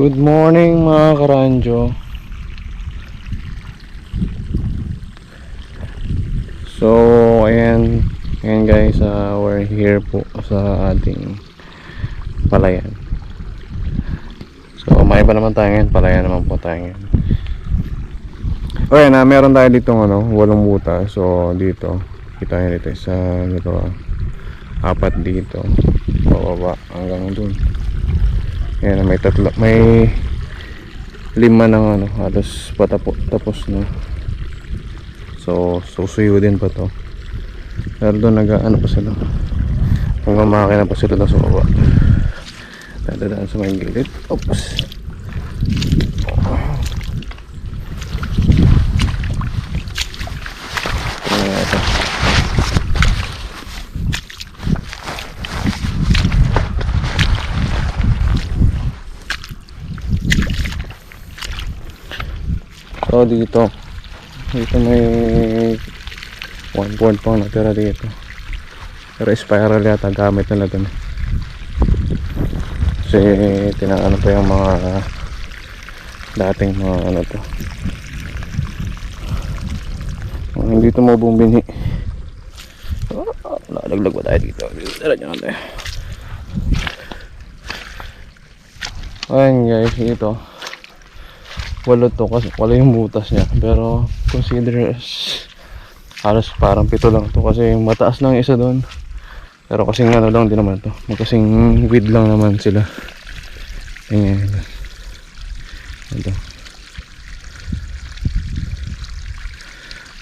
Good morning mga karanjo. So ayan guys, we're here po sa ating palayan. So may iba naman tayo ngayon, palayan naman po tayo ngayon. Okay na, meron tayo dito walong butas. So dito, kita nyo dito isa, dito, apat dito, bababa hanggang dun. Ayan, may tatlo, may 5 ng halos tapos na. So susuyo din pa to. Pero doon pa sila, hanggang makakina pa sila sa baba. Dadaan sa may gilid. Oops. So dito may 1 board pang natira dito, pero spiral yata gamit nila dun kasi tinaano pa yung mga dating mga to. Hindi ito mabong binhi. Nalaglag ba tayo dito? Tara dyan natin. Ayan guys, ito walo to kasi wala yung butas niya, pero consider as halos parang 7 lang to kasi mataas lang isa doon, pero kasing lang din naman to, kasing width lang naman sila. Ayan, ito.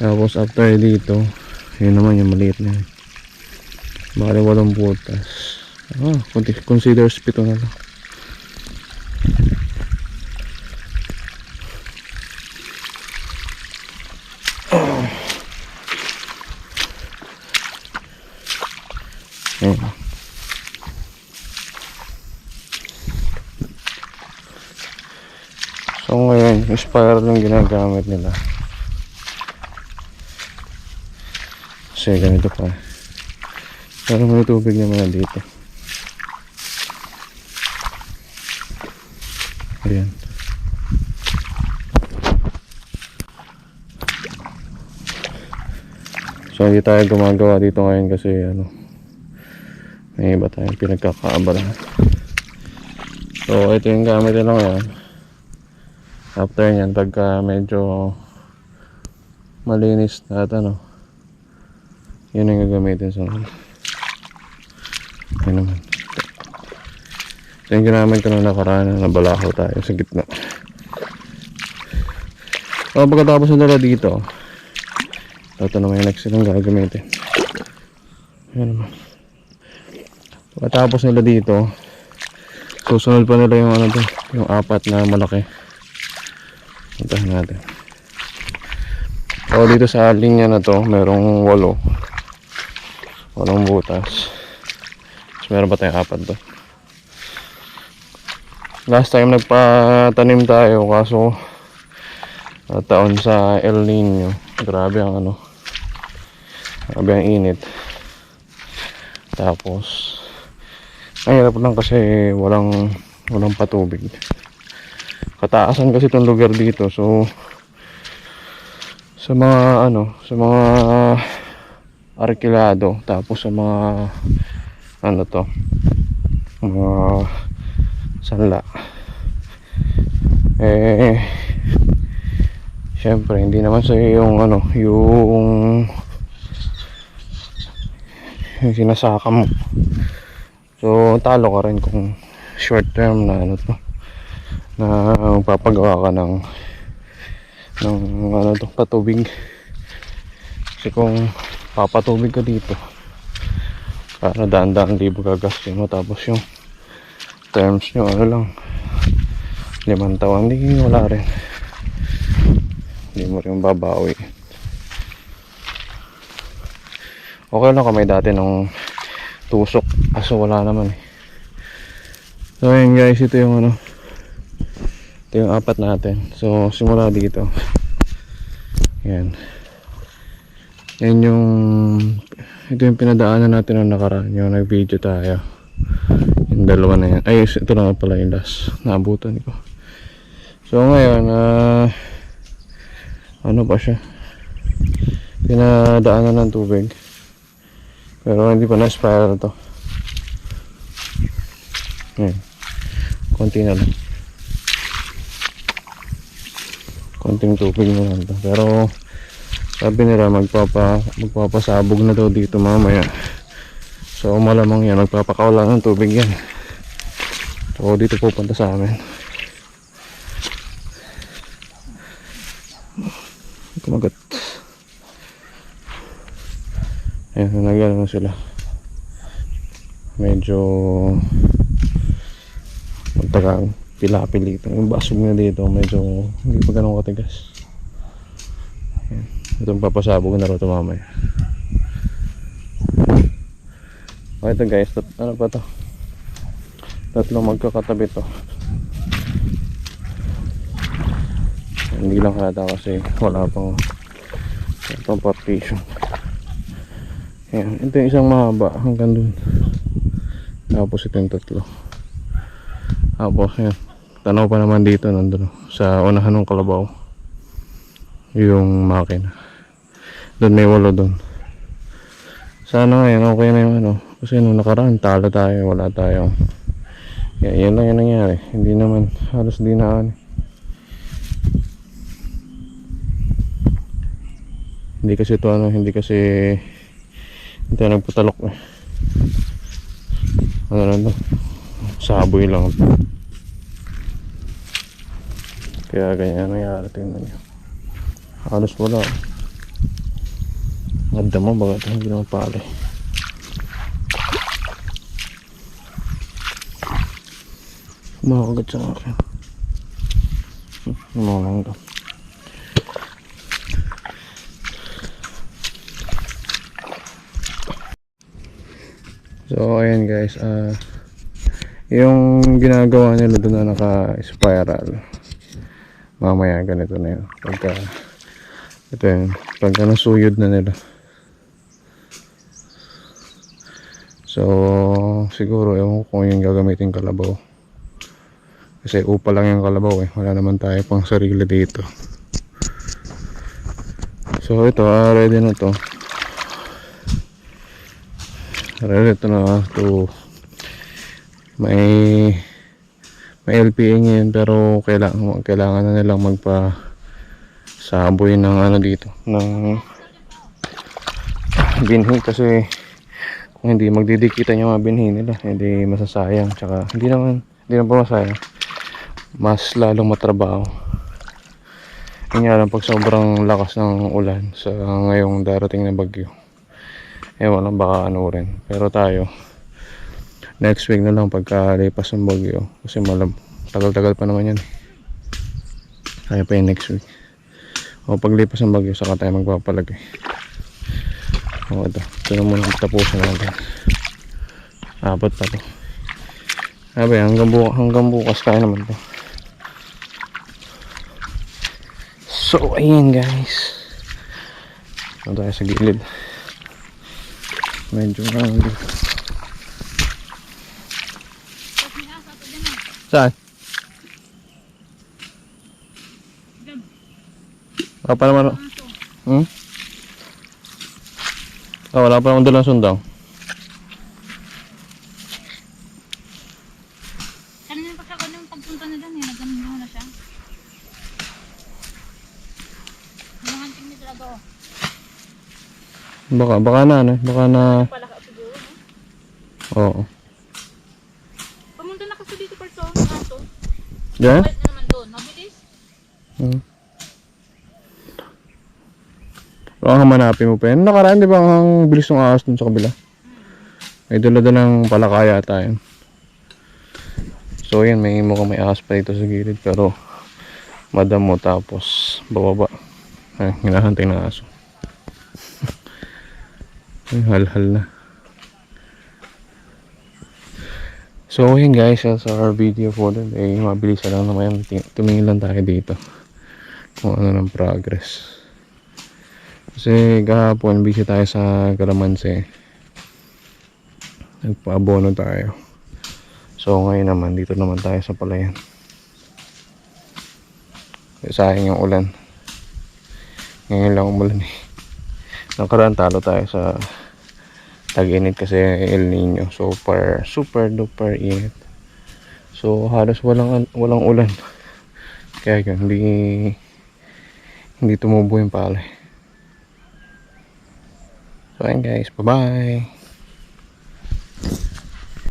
Tapos after dito, yun naman yung maliit na yun, bali 8 butas. Consider 7 na lang. So ngayon, yung spiral yung ginagamit nila. Kasi ganito pa. Pero may tubig naman na dito. Ayan. So hindi tayo gumagawa dito ngayon kasi may iba tayong pinagkakaabalahan. So ito yung gamit nila ngayon. After nyan, pagka medyo malinis na at yun yung gagamitin sa yun naman. Ito yung ginamit ko nung nakaraan, nabalaho tayo sa gitna. So pagkatapos nila dito, ito naman yung next silang gagamitin. Yun naman. Pagkatapos nila dito, susunod pa nila yung yung 4 na malaki. Puntahan natin. So dito sa linya na to, merong 8 butas. So meron pa tayong 4 to. Last time nagpatanim tayo, kaso taon sa El Nino, grabe ang grabe ang init. Tapos ang hirap lang kasi walang patubig. Kataasan kasi itong lugar dito, so sa mga arkilado, tapos sa mga mga sanla, syempre hindi naman sa yung yung sinasaka mo. So talo ka rin kung short term na na magpapagawa ka ng patubig. Kasi kung papatubig ka dito, para daan-daan libo gagastin mo, tapos yung terms nyo lang 5 taon, hindi wala rin, hindi mo rin babawi. Okay lang kung may dati ng tusok, kaso wala naman So ayun guys, ito yung ito yung 4 natin. So simula dito, yan ito yung pinadaanan natin nung nakaraan, yung nag video tayo, yung 2 na yan. Ay, ito na pala yung last naabutan ko. So ngayon, ano pa siya? Pinadaanan ng tubig. Pero hindi pa na-spiral to. Ayan. Konti na lang. Konting tubig na lang to. Pero sabi nila magpapasabog na daw dito mamaya. So malamang yan, magpapakawalan ng tubig yan. So dito pupunta sa amin. Kumagat. Ayan, nagano na sila. Medyo magtagang pila-pilito. Yung basog na dito medyo hindi pa ganun katigas. Ayan. Itong papasabog na rin ito mamaya. Okay ito guys, ano pa to? Tatlong magkakatabi to. Hindi lang halata kasi wala pang partition. Ayan, ito yung isang mahaba hanggang dun. Tapos ito yung tatlo. Tapos ayan, tanaw pa naman dito nandun sa unahan ng kalabaw yung makina. Doon may walo doon. Sana ngayon okay na yung ano, kasi nung nakaraan talo tayo, wala tayong. Yan lang yung nangyari. Hindi naman halos dinaan. Hindi kasi ito ano, hindi nagpatalok eh. Ano lang to, saboy lang. Kaya ganyan nangyari, tingnan nyo. Halos wala. Ganda mo, baga ito hindi naman pala. Kumakagat sa akin. Ano lang to. So ayan guys, yung ginagawa nila doon na naka-spiral, mamaya ganito na yun pagka ito yun, pagka nasuyod na nila. So siguro ewan ko kung yung gagamitin kalabaw, kasi upa lang yung kalabaw eh, wala naman tayo pang sarili dito. So ito, ready na to. Ito na to, may LPA ngayon, pero kailangan na nilang magpa-saboy ng ano dito, ng binhi, kasi kung hindi magdidikitan yung mga binhi nila, hindi masasayang, tsaka hindi naman pa masayang, mas lalong matrabaho. Yun nga lang, pag sobrang lakas ng ulan sa ngayong darating na bagyo, ewan lang, baka ano rin. Pero tayo next week na lang pagkalipas ng bagyo, kasi tagal-tagal pa naman yan. Kaya pa yung next week, o paglipas ng bagyo saka tayo magpapalagay. O ito na muna, tapusin natin. Apat pa to. Sabi hanggang bukas kaya naman to. So ayan guys, ito tayo sa gilid. Medyo lang dito. Saan? Wala pa naman. Wala pa naman dalang sundang. Kanina pa siya, nung pagpunta na dyan, nagano'n na siya. Nakahanting niya talaga oh. Baka na. Palaka siguro, no? Oo. Pumunta na kasi dito person, ato. Diyan? Balik na naman doon, mabilis. Baka manapin mo pa yan. Nakaraan di ba ang bilis ng ahas dun sa kabila? May dala-dala ng palakaya tayo. So yan, mukhang may ahas pa dito sa gilid, pero madam mo, tapos bababa. Ay, hinahantay ng aso. Ay, hal-hal na. So yun guys, that's our video for today. Mabilis lang naman, tumingin lang tayo dito kung ano ng progress. Kasi kahapon busy tayo sa Kalamansi, nagpa-abono tayo. So ngayon naman dito naman tayo sa Palayan. Sayang yung ulan. Ngayon lang umulan eh. Nakaraan talo tayo sa tag-init kasi El Nino. Super duper init. So halos walang ulan. Kaya yun, hindi tumubo yung palay. So ayun guys, bye bye.